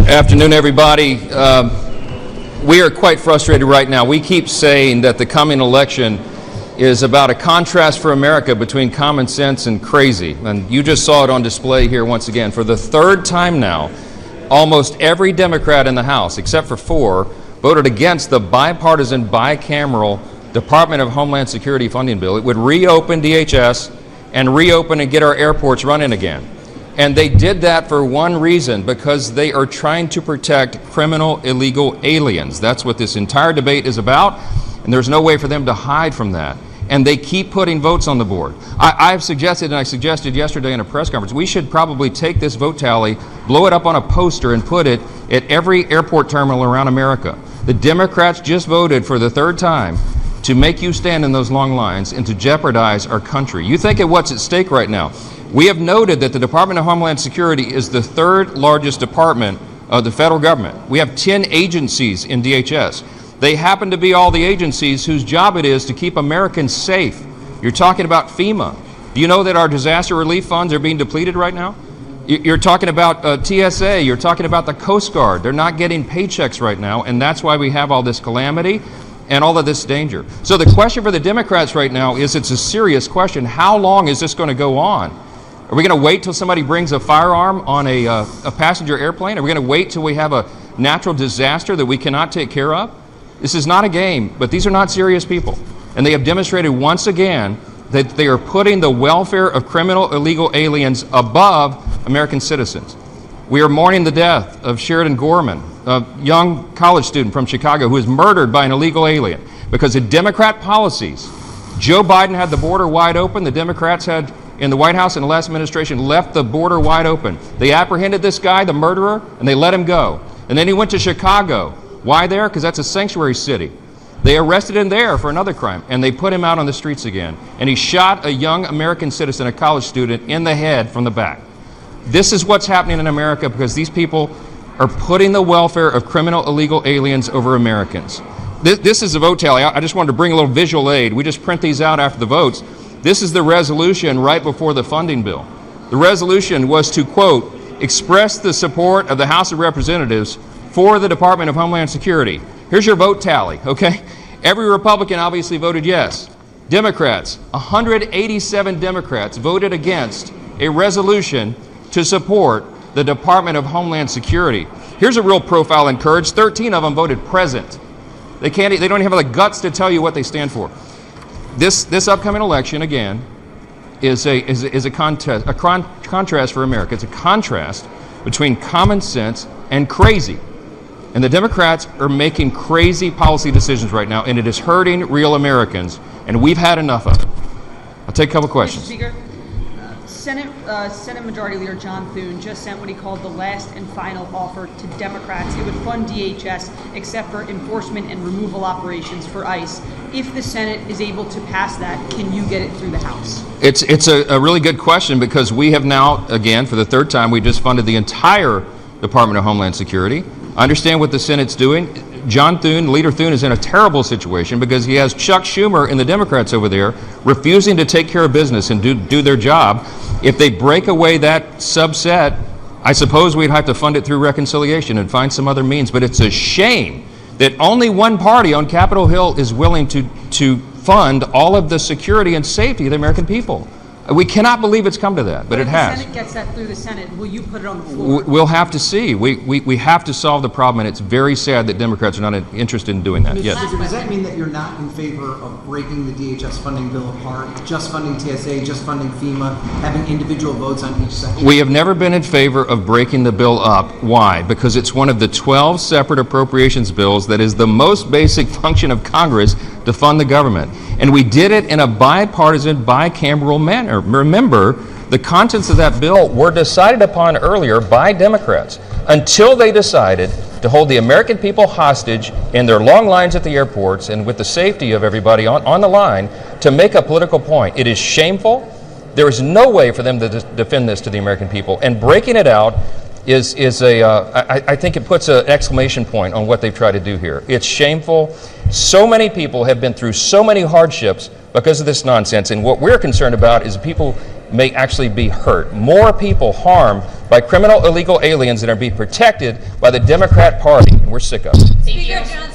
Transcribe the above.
Afternoon, everybody. We are quite frustrated right now. We keep saying that the coming election is about a contrast for America between common sense and crazy. And you just saw it on display here once again. For the third time now, almost every Democrat in the House, except for 4, voted against the bipartisan, bicameral Department of Homeland Security funding bill. It would reopen DHS and reopen and get our airports running again. And they did that for one reason, because they are trying to protect criminal illegal aliens. That's what this entire debate is about, and there's no way for them to hide from that. And they keep putting votes on the board. I've suggested, and I suggested yesterday in a press conference, we should probably take this vote tally, blow it up on a poster, and put it at every airport terminal around America. The Democrats just voted for the third time to make you stand in those long lines and to jeopardize our country. You think of what's at stake right now. We have noted that the Department of Homeland Security is the 3rd largest department of the federal government. We have 10 agencies in DHS. They happen to be all the agencies whose job it is to keep Americans safe. You're talking about FEMA. Do you know that our disaster relief funds are being depleted right now? You're talking about TSA. You're talking about the Coast Guard. They're not getting paychecks right now, and that's why we have all this calamity and all of this danger. So the question for the Democrats right now is, it's a serious question. How long is this going to go on? Are we going to wait till somebody brings a firearm on a passenger airplane? Are we going to wait till we have a natural disaster that we cannot take care of? This is not a game, but these are not serious people. And they have demonstrated once again that they are putting the welfare of criminal illegal aliens above American citizens. We are mourning the death of Sheridan Gorman, a young college student from Chicago who was murdered by an illegal alien because of Democrat policies. Joe Biden had the border wide open. The Democrats had, in the White House in the last administration, left the border wide open. They apprehended this guy, the murderer, and they let him go. And then he went to Chicago. Why there? Because that's a sanctuary city. They arrested him there for another crime, and they put him out on the streets again. And he shot a young American citizen, a college student, in the head from the back. This is what's happening in America because these people are putting the welfare of criminal illegal aliens over Americans. This is a vote tally. I just wanted to bring a little visual aid. We just print these out after the votes. This is the resolution right before the funding bill. The resolution was to, quote, express the support of the House of Representatives for the Department of Homeland Security. Here's your vote tally, okay? Every Republican obviously voted yes. Democrats, 187 Democrats voted against a resolution to support the Department of Homeland Security. Here's a real profile in courage. 13 of them voted present. They don't even have the guts to tell you what they stand for. This upcoming election, again, is a contrast for America. It's a contrast between common sense and crazy. And the Democrats are making crazy policy decisions right now, and it is hurting real Americans, and we've had enough of it. I'll take a couple questions. Mr. Speaker, Senate Majority Leader John Thune just sent what he called the last and final offer to Democrats. It would fund DHS except for enforcement and removal operations for ICE. If the Senate is able to pass that, can you get it through the House? It's a really good question because we have now, again, for the third time, we just funded the entire Department of Homeland Security. I understand what the Senate's doing. John Thune, Leader Thune, is in a terrible situation because he has Chuck Schumer and the Democrats over there refusing to take care of business and do their job. If they break away that subset, I suppose we'd have to fund it through reconciliation and find some other means. But it's a shame that only one party on Capitol Hill is willing to fund all of the security and safety of the American people. We cannot believe it's come to that, but it has. If the Senate gets that through the Senate, will you put it on the floor? We'll have to see. We have to solve the problem, and it's very sad that Democrats are not interested in doing that. Mr. Yes. Speaker, does that mean that you're not in favor of breaking the DHS funding bill apart, just funding TSA, just funding FEMA, having individual votes on each section? We have never been in favor of breaking the bill up. Why? Because it's one of the 12 separate appropriations bills that is the most basic function of Congress to fund the government. And we did it in a bipartisan, bicameral manner. Remember, the contents of that bill were decided upon earlier by Democrats until they decided to hold the American people hostage in their long lines at the airports and with the safety of everybody on the line to make a political point. It is shameful. There is no way for them to defend this to the American people. And breaking it out I think it puts an exclamation point on what they've tried to do here. It's shameful. So many people have been through so many hardships because of this nonsense, and what we're concerned about is people may actually be hurt. More people harmed by criminal illegal aliens that are being protected by the Democrat Party, and we're sick of it. Speaker Johnson.